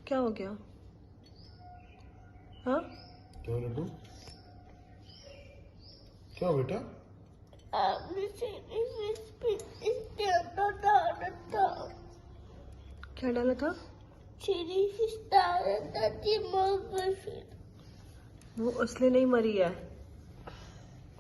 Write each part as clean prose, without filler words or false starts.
क्या हो गया? हाँ, क्या लड्डू? क्या हो बेटा? क्या डाला था? वो इसलिए नहीं मरी है।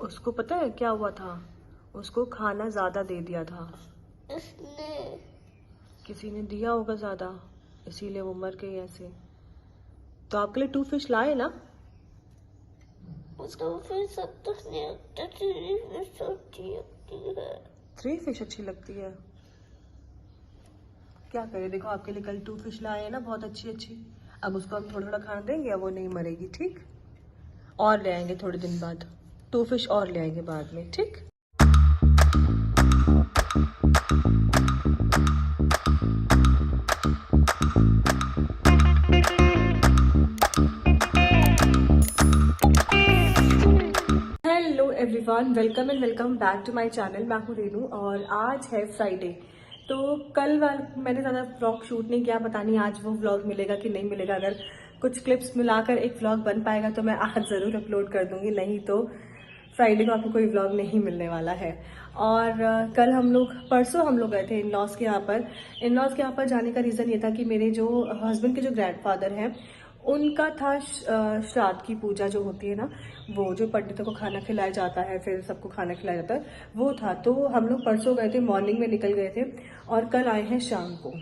उसको पता है क्या हुआ था? उसको खाना ज्यादा दे दिया था। उसने किसी ने दिया होगा ज्यादा, इसीलिए वो मर गई ऐसे। तो आपके लिए 2 फिश लाए ना? तो फिर सब कुछ नहीं होता, चिली फिश अच्छी लगती है। 3 फिश अच्छी लगती है। क्या करें, देखो आपके लिए कल 2 फिश लाए हैं ना, बहुत अच्छी अच्छी। अब उसको हम थोड़ा थोड़ा खाना देंगे, अब वो नहीं मरेगी, ठीक? और ले आएंगे थोड़े दिन बाद, 2 फिश और ले आएंगे बाद में, ठीक? Hello everyone, welcome and welcome back to my channel. मैं हूँ रेनू और आज है फ्राइडे। तो कल मैंने ज़्यादा व्लॉग शूट नहीं किया, पता नहीं आज वो व्लॉग मिलेगा कि नहीं मिलेगा। अगर कुछ क्लिप्स मिलाकर एक व्लॉग बन पाएगा तो मैं आज ज़रूर अपलोड कर दूंगी, नहीं तो फ्राइडे को आपको कोई व्लॉग नहीं मिलने वाला है। और कल परसों हम लोग गए थे इन-लॉज़ के यहाँ पर। इन-लॉज़ के यहाँ पर जाने का रीज़न ये था कि मेरे जो हस्बैंड के जो ग्रैंडफादर हैं, उनका था श्राद्ध की पूजा जो होती है ना, वो जो पंडितों को खाना खिलाया जाता है, फिर सबको खाना खिलाया जाता है, वो था। तो हम लोग परसों गए थे, मॉर्निंग में निकल गए थे और कल आए हैं शाम को।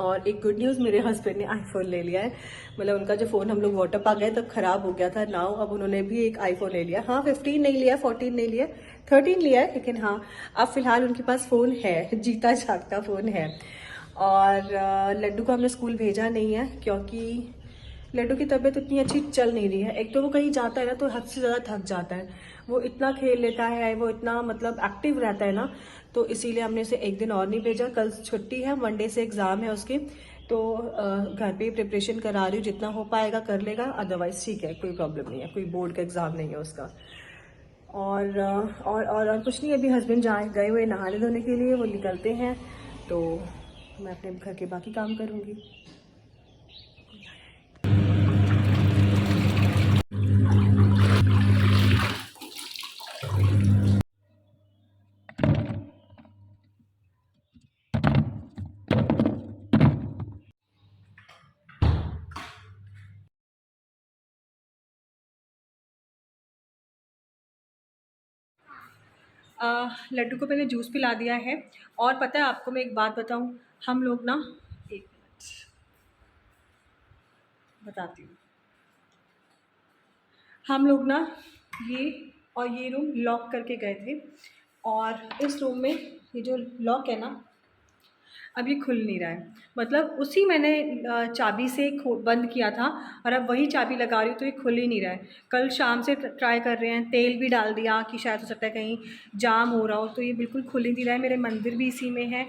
और एक गुड न्यूज़, मेरे हस्बैंड ने आईफोन ले लिया है। मतलब उनका जो फ़ोन हम लोग वाटर पार्क गए तब ख़राब हो गया था, नाउ अब उन्होंने भी एक आईफोन ले लिया। हाँ, 15 नहीं लिया, 14 नहीं लिया, 13 लिया है, लेकिन हाँ अब फिलहाल उनके पास फ़ोन है, जीता जागता फ़ोन है। और लड्डू को हमने स्कूल भेजा नहीं है क्योंकि लड्डू की तबीयत उतनी अच्छी चल नहीं रही है। एक तो वो कहीं जाता है ना तो हद से ज़्यादा थक जाता है, वो इतना खेल लेता है, वो इतना मतलब एक्टिव रहता है ना, तो इसीलिए हमने उसे एक दिन और नहीं भेजा। कल छुट्टी है, मंडे से एग्ज़ाम है उसकी, तो घर पे ही प्रिपरेशन करा रही हूँ, जितना हो पाएगा कर लेगा, अदरवाइज ठीक है, कोई प्रॉब्लम नहीं है, कोई बोर्ड का एग्ज़ाम नहीं है उसका। और कुछ नहीं, अभी हस्बैंड गए हुए नहाने धोने के लिए, वो निकलते हैं तो मैं अपने घर के बाकी काम करूँगी। लड्डू को मैंने जूस पिला दिया है। और पता है आपको, मैं एक बात बताऊं, हम लोग ना, एक मिनट बताती हूँ। हम लोग ना ये ये रूम लॉक करके गए थे, और इस रूम में ये जो लॉक है ना, अब ये खुल नहीं रहा है। मतलब उसी मैंने चाबी से बंद किया था, और अब वही चाबी लगा रही हूँ तो ये खुल ही नहीं रहा है। कल शाम से ट्राई कर रहे हैं, तेल भी डाल दिया कि शायद हो सकता है कहीं जाम हो रहा हो, तो ये बिल्कुल खुल ही नहीं रहा है। मेरे मंदिर भी इसी में है,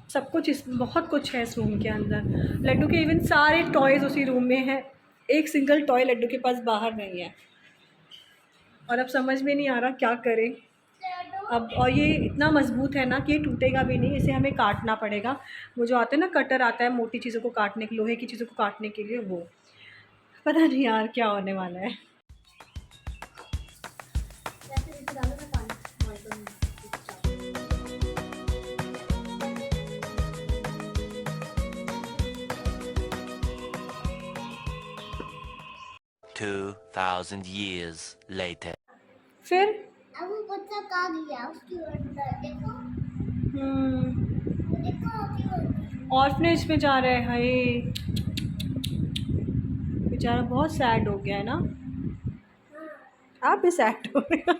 सब कुछ बहुत कुछ है इस रूम के अंदर। लड्डू के इवन सारे टॉयज़ उसी रूम में हैं, एक सिंगल टॉय लड्डू के पास बाहर नहीं है। और अब समझ में नहीं आ रहा क्या करें अब। और ये इतना मजबूत है ना कि ये टूटेगा भी नहीं, इसे हमें काटना पड़ेगा। वो जो आता है ना, कटर आता है मोटी चीज़ों को काटने के, लोहे की चीज़ों को काटने के लिए, वो पता नहीं यार क्या होने वाला है। 2000 years later. फिर अब वो बच्चा कहाँ गया? उसकी अंदर देखो, हम्म, देखो अभी ऑर्फनेज में जा रहा है। हाय, बेचारा बहुत सैड हो गया है ना। आप भी सैड हो रहे हो।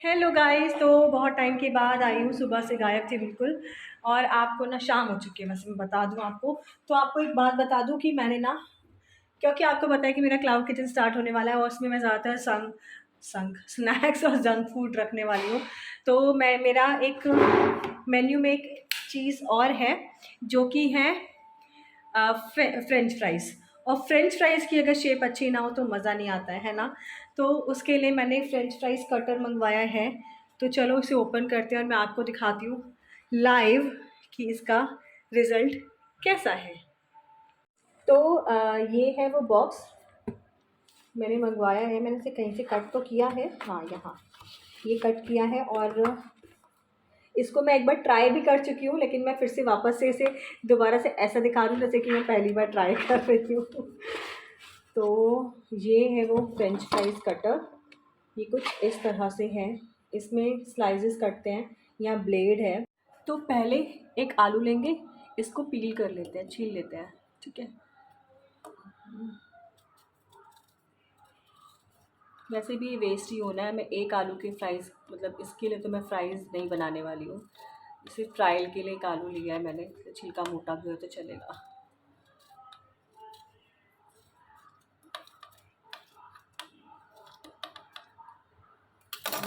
हेलो गाइस, तो बहुत टाइम के बाद आई हूँ, सुबह से गायब थी बिल्कुल। और आपको ना शाम हो चुकी है, वैसे मैं बता दूँ आपको। तो आपको एक बात बता दूँ कि मैंने ना, क्योंकि आपको पता है कि मेरा क्लाउड किचन स्टार्ट होने वाला है और उसमें मैं ज़्यादातर संग स्नैक्स और जंक फूड रखने वाली हूँ। तो मेरा एक मेन्यू में एक चीज़ और है, जो कि है फ्रेंच फ्राइज़। और फ्रेंच फ्राइज़ की अगर शेप अच्छी ना हो तो मज़ा नहीं आता है ना। तो उसके लिए मैंने फ्रेंच फ्राइज़ कटर मंगवाया है। तो चलो इसे ओपन करते हैं और मैं आपको दिखाती हूँ लाइव कि इसका रिज़ल्ट कैसा है। तो ये है वो बॉक्स मैंने मंगवाया है। मैंने इसे कहीं से कट तो किया है, हाँ यहाँ ये कट किया है। और इसको मैं एक बार ट्राई भी कर चुकी हूँ, लेकिन मैं फिर से वापस से इसे दोबारा से ऐसा दिखा रही हूँ जैसे कि मैं पहली बार ट्राई कर रही हूँ। तो ये है वो फ्रेंच फ्राइज़ कटर। ये कुछ इस तरह से है, इसमें स्लाइसेस कटते हैं, यहाँ ब्लेड है। तो पहले एक आलू लेंगे, इसको पील कर लेते हैं, छील लेते हैं, ठीक है। वैसे भी ये वेस्ट ही होना है। मैं एक आलू के फ्राइज़, मतलब इसके लिए तो मैं फ़्राइज़ नहीं बनाने वाली हूँ। सिर्फ ट्रायल के लिए एक आलू लिया है मैंने, छिलका मोटा भी हो तो चलेगा।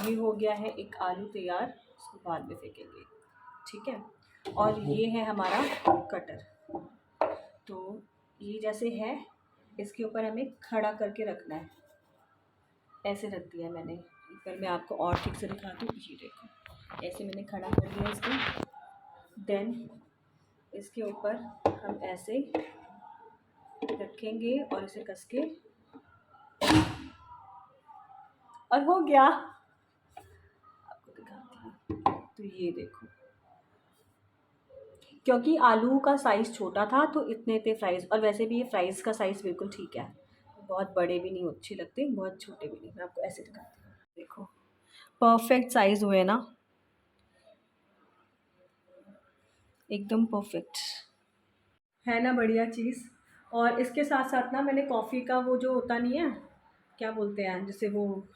ये हो गया है एक आलू तैयार, इसको बाद में फेंकेंगे, ठीक है। और ये है हमारा कटर। तो ये जैसे है, इसके ऊपर हमें खड़ा करके रखना है। ऐसे रख दिया मैंने, पर मैं आपको और ठीक से दिखाती हूँ। ये देखो, ऐसे मैंने खड़ा कर दिया इसको। देन इसके ऊपर हम ऐसे रखेंगे और इसे कस के, और हो गया। आपको दिखाती हूँ, तो ये देखो, क्योंकि आलू का साइज़ छोटा था तो इतने थे फ्राइज़। और वैसे भी ये फ्राइज़ का साइज़ बिल्कुल ठीक है, बहुत बड़े भी नहीं अच्छे लगते, बहुत छोटे भी नहीं। मैं आपको ऐसे दिखाती हूँ, देखो परफेक्ट साइज़ हुए ना, एकदम परफेक्ट है ना, बढ़िया चीज़। और इसके साथ साथ ना मैंने कॉफ़ी का वो जो होता नहीं है, क्या बोलते हैं जिसे, वो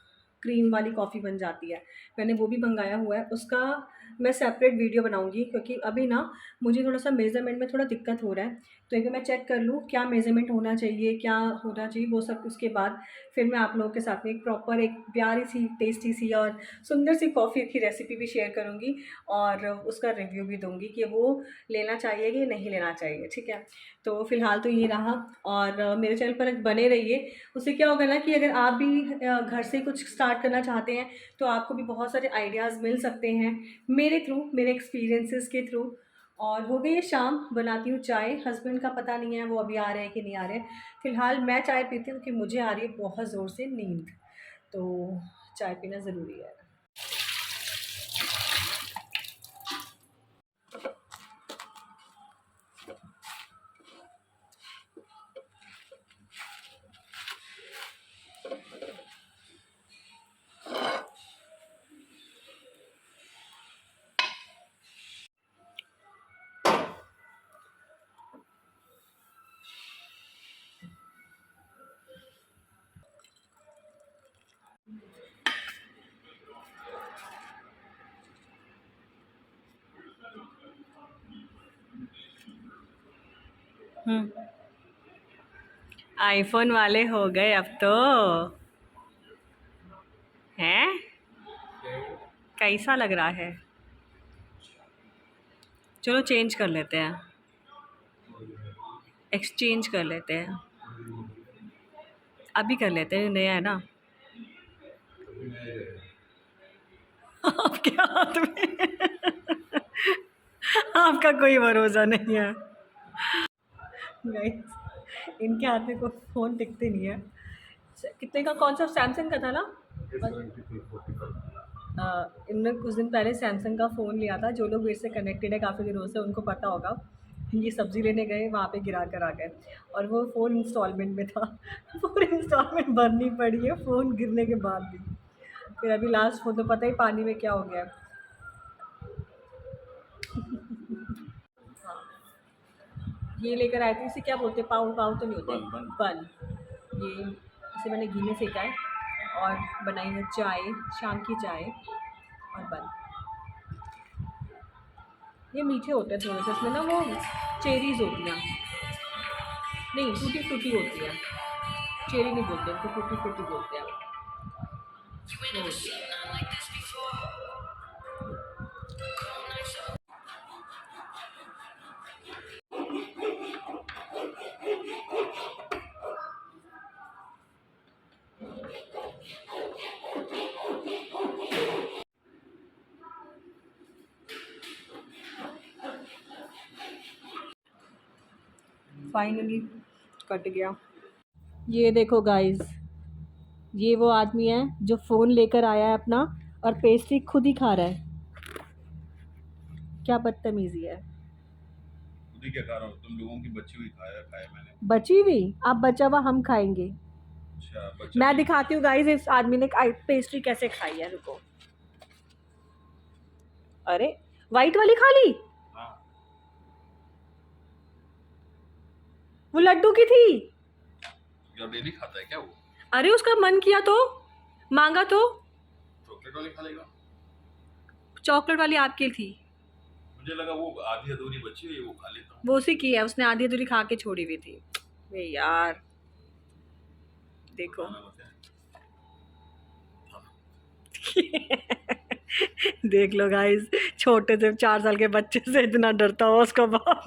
क्रीम वाली कॉफ़ी बन जाती है, मैंने वो भी मंगाया हुआ है। उसका मैं सेपरेट वीडियो बनाऊंगी, क्योंकि अभी ना मुझे थोड़ा सा मेज़रमेंट में थोड़ा दिक्कत हो रहा है। तो एक बार मैं चेक कर लूँ क्या मेज़रमेंट होना चाहिए, क्या होना चाहिए वो सब, उसके बाद फिर मैं आप लोगों के साथ में एक प्रॉपर, एक प्यारी सी, टेस्टी सी और सुंदर सी कॉफ़ी की रेसिपी भी शेयर करूँगी, और उसका रिव्यू भी दूँगी कि वो लेना चाहिए कि नहीं लेना चाहिए, ठीक है। तो फ़िलहाल तो ये रहा। और मेरे चैनल पर बने रहिए। उससे क्या होगा ना कि अगर आप भी घर से कुछ स्टार्ट करना चाहते हैं तो आपको भी बहुत सारे आइडियाज़ मिल सकते हैं मेरे थ्रू, मेरे एक्सपीरियंसेस के थ्रू। और हो गई है शाम, बनाती हूँ चाय। हस्बैंड का पता नहीं है वो अभी आ रहे हैं कि नहीं आ रहे हैं। फ़िलहाल मैं चाय पीती हूँ क्योंकि मुझे आ रही है बहुत ज़ोर से नींद, तो चाय पीना ज़रूरी है। आईफोन वाले हो गए अब तो, हैं? कैसा लग रहा है? चलो चेंज कर लेते हैं, एक्सचेंज कर लेते हैं, अभी कर लेते हैं, नया है ना। आपके हाथ में आपका कोई भरोसा नहीं है गाइस, इनके हाथ में कोई फ़ोन टिकते नहीं है। कितने का, कौन सा, सैमसंग का था ना? इनने कुछ दिन पहले सैमसंग का फ़ोन लिया था। जो लोग मेरे से कनेक्टेड है काफ़ी दिनों से उनको पता होगा। ये सब्ज़ी लेने गए, वहाँ पे गिरा कर आ गए, और वो फ़ोन इंस्टॉलमेंट में था। पूरी इंस्टॉलमेंट भरनी पड़ी है फ़ोन गिरने के बाद भी। फिर अभी लास्ट फ़ोन तो पता ही पानी में क्या हो गया। ये लेकर आए थे, इसे क्या बोलते हैं, पाव पाव तो नहीं होते, बन। ये इसे मैंने घी में सेका है और बनाई है चाय, शाम की चाय और बन। ये मीठे होते हैं थोड़े से, इसमें ना वो चेरीज़ होती हैं, नहीं टूटी फ्रूटी होती है, चेरी नहीं बोलते उनको, टूटी फ्रूटी बोलते हैं। वो होती है। फाइनली कट गया। ये देखो गाइस, ये वो आदमी है जो फ़ोन लेकर आया है अपना और पेस्ट्री खुद ही खा रहा है। क्या बदतमीजी है। खुद ही क्या खा रहा हूँ? तुम लोगों की बची हुई खाया खाया मैंने। बची हुई? अब बचा हुआ हम खाएंगे। अच्छा बचा मैं नहीं। दिखाती हूँ गाइस इस आदमी ने पेस्ट्री कैसे खाई है। रुको, अरे वाइट वाली खा ली? हाँ वो लड्डू की थी। यार डेली खाता है क्या वो? अरे उसका मन किया तो मांगा तो। चॉकलेट वाली खा लेगा। चॉकलेट वाली आपकी थी। मुझे लगा वो आधी अधूरी बची हुई है, वो खा लेता हूँ। वो उसी की है, उसने आधी अधूरी खा के छोड़ी हुई थी। वे यार देखो। बताना मत है। देख लो गाइस, छोटे से 4 साल के बच्चे से इतना डरता हो उसका बाप।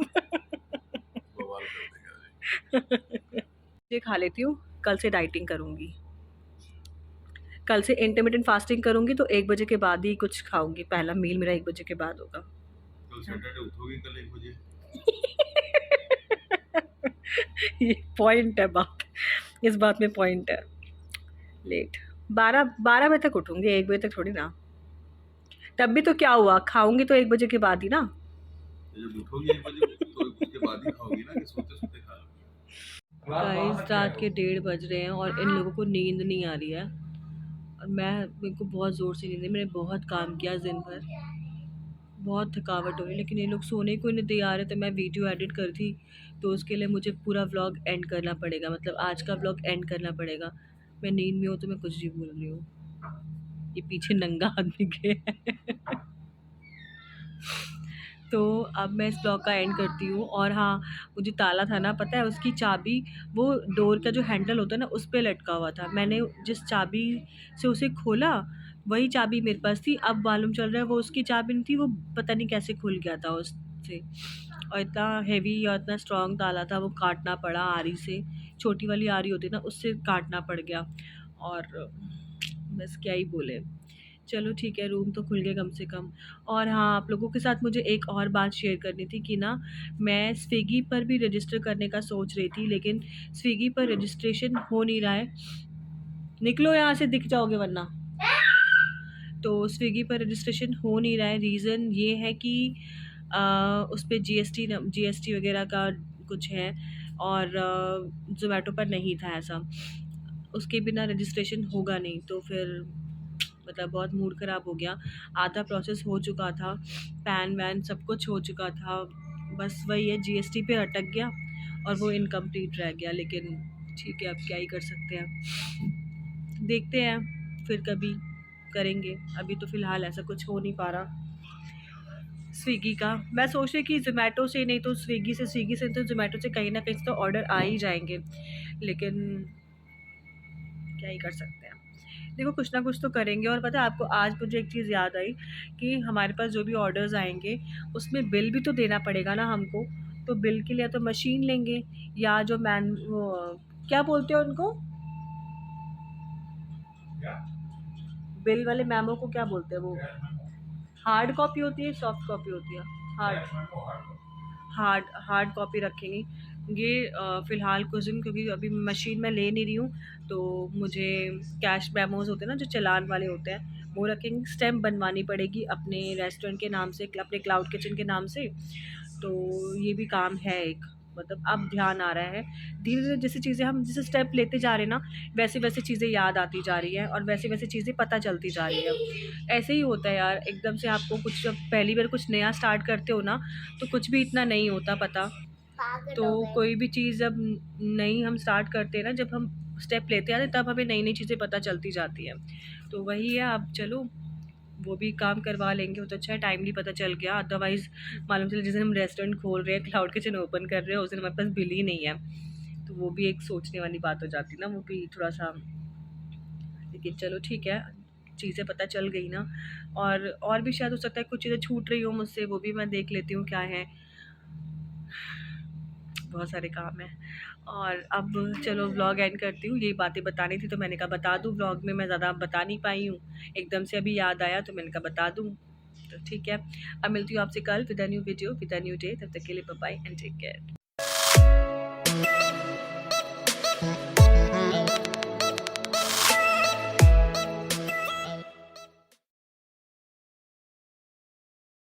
बवाल कर देगा। ये खा लेती हूँ, कल से डाइटिंग करूँगी। कल से इंटरमिटेंट फास्टिंग करूँगी तो 1 बजे के बाद ही कुछ खाऊंगी। पहला मील मेरा 1 बजे के बाद होगा। कल सैटरडे उठोगी कल 1 बजे? ये पॉइंट है बात, इस बात में पॉइंट है। लेट 12 बजे तक उठूंगी, 1 बजे तक थोड़ी ना। तब भी तो क्या हुआ, खाऊंगी तो 1 बजे के बाद ही ना। जब उठोगी 1 बजे तो उसके बाद ही खाओगी ना, कि सोते सोते खा लोगी? गाइस रात के 1:30 बज रहे हैं और इन लोगों को नींद नहीं आ रही है और मेरे को बहुत ज़ोर से नींद है। मैंने बहुत काम किया दिन भर, बहुत थकावट हो रही है, लेकिन ये लोग सोने को नहीं तैयार है। तो मैं वीडियो एडिट कर थी, तो उसके लिए मुझे पूरा व्लॉग एंड करना पड़ेगा, मतलब आज का व्लॉग एंड करना पड़ेगा। मैं नींद में हूँ तो मैं कुछ भी बोल रही हूँ। ये पीछे नंगा आदमी के तो अब मैं इस ब्लॉग का एंड करती हूँ। और हाँ, वो जो ताला था ना, पता है उसकी चाबी वो डोर का जो हैंडल होता है ना उस पे लटका हुआ था। मैंने जिस चाबी से उसे खोला वही चाबी मेरे पास थी। अब मालूम चल रहा है वो उसकी चाबी नहीं थी, वो पता नहीं कैसे खुल गया था उससे। और इतना हेवी और इतना स्ट्रॉन्ग ताला था, वो काटना पड़ा आरी से। छोटी वाली आरी होती है ना, उससे काटना पड़ गया। और बस क्या ही बोले। चलो ठीक है, रूम तो खुल गए कम से कम। और हाँ, आप लोगों के साथ मुझे एक और बात शेयर करनी थी कि ना, मैं स्विगी पर भी रजिस्टर करने का सोच रही थी, लेकिन स्विगी पर रजिस्ट्रेशन हो नहीं रहा है। निकलो यहाँ से, दिख जाओगे वरना। तो स्विगी पर रजिस्ट्रेशन हो नहीं रहा है। रीज़न ये है कि उस पर जीएसटी वगैरह का कुछ है और ज़ोमैटो पर नहीं था ऐसा। उसके बिना रजिस्ट्रेशन होगा नहीं, तो फिर मतलब बहुत मूड ख़राब हो गया। आधा प्रोसेस हो चुका था, पैन वैन सब कुछ हो चुका था, बस वही है जीएसटी पे अटक गया और वो इनकम्प्लीट रह गया। लेकिन ठीक है, अब क्या ही कर सकते हैं, देखते हैं फिर कभी करेंगे। अभी तो फ़िलहाल ऐसा कुछ हो नहीं पा रहा। स्विगी का मैं सोच रही कि ज़ोमैटो से नहीं तो स्विगी से तो ज़ोमैटो से कहीं ना कहीं तो ऑर्डर आ ही जाएंगे, लेकिन क्या ही कर सकते हैं। देखो कुछ ना कुछ तो करेंगे। और पता है आपको, आज मुझे एक चीज़ याद आई कि हमारे पास जो भी ऑर्डर्स आएंगे उसमें बिल भी तो देना पड़ेगा ना हमको। तो बिल के लिए तो मशीन लेंगे, या जो वो क्या बोलते हैं उनको, बिल वाले मैमो को क्या बोलते हैं वो? हार्ड कॉपी होती है, सॉफ्ट कॉपी होती है? हार्ड कॉपी रखेंगे ये फ़िलहाल कुछ दिन, क्योंकि अभी मशीन मैं ले नहीं रही हूँ। तो मुझे कैश मेमोज़ होते हैं ना जो चालान वाले होते हैं, वो रखेंगे। स्टैम्प बनवानी पड़ेगी अपने रेस्टोरेंट के नाम से, अपने क्लाउड किचन के नाम से। तो ये भी काम है एक, मतलब अब ध्यान आ रहा है धीरे धीरे। जैसे चीज़ें हम जैसे स्टेप लेते जा रहे हैं ना, वैसे वैसे चीज़ें याद आती जा रही है और वैसे वैसे चीज़ें पता चलती जा रही है। ऐसे ही होता है यार, एकदम से आपको कुछ, जब पहली बार कुछ नया स्टार्ट करते हो ना, तो कुछ भी इतना नहीं होता पता। पागल तो हो गए। कोई भी चीज़ जब नई हम स्टार्ट करते हैं ना, जब हम स्टेप लेते आते हैं, तब हमें नई नई चीज़ें पता चलती जाती है। तो वही है, अब चलो वो भी काम करवा लेंगे, वो तो अच्छा है, टाइमली पता चल गया। अदरवाइज़ मालूम चले जिस दिन हम रेस्टोरेंट खोल रहे हैं, क्लाउड किचन ओपन कर रहे हैं, उस दिन हमारे पास बिल ही नहीं है। तो वो भी एक सोचने वाली बात हो जाती ना, वो भी थोड़ा सा। लेकिन चलो ठीक है, चीज़ें पता चल गई ना। और भी शायद हो सकता है कुछ चीज़ें छूट रही हो मुझसे, वो भी मैं देख लेती हूँ क्या है। बहुत सारे काम हैं। और अब चलो व्लॉग एंड करती हूँ। यही बातें बतानी थी तो मैंने कहा बता दूँ व्लॉग में, मैं ज़्यादा बता नहीं पाई हूँ, एकदम से अभी याद आया तो मैंने कहा बता दूँ। तो ठीक है, अब मिलती हूँ आपसे कल with a new video with a new day. तब तक के लिए bye bye and take care.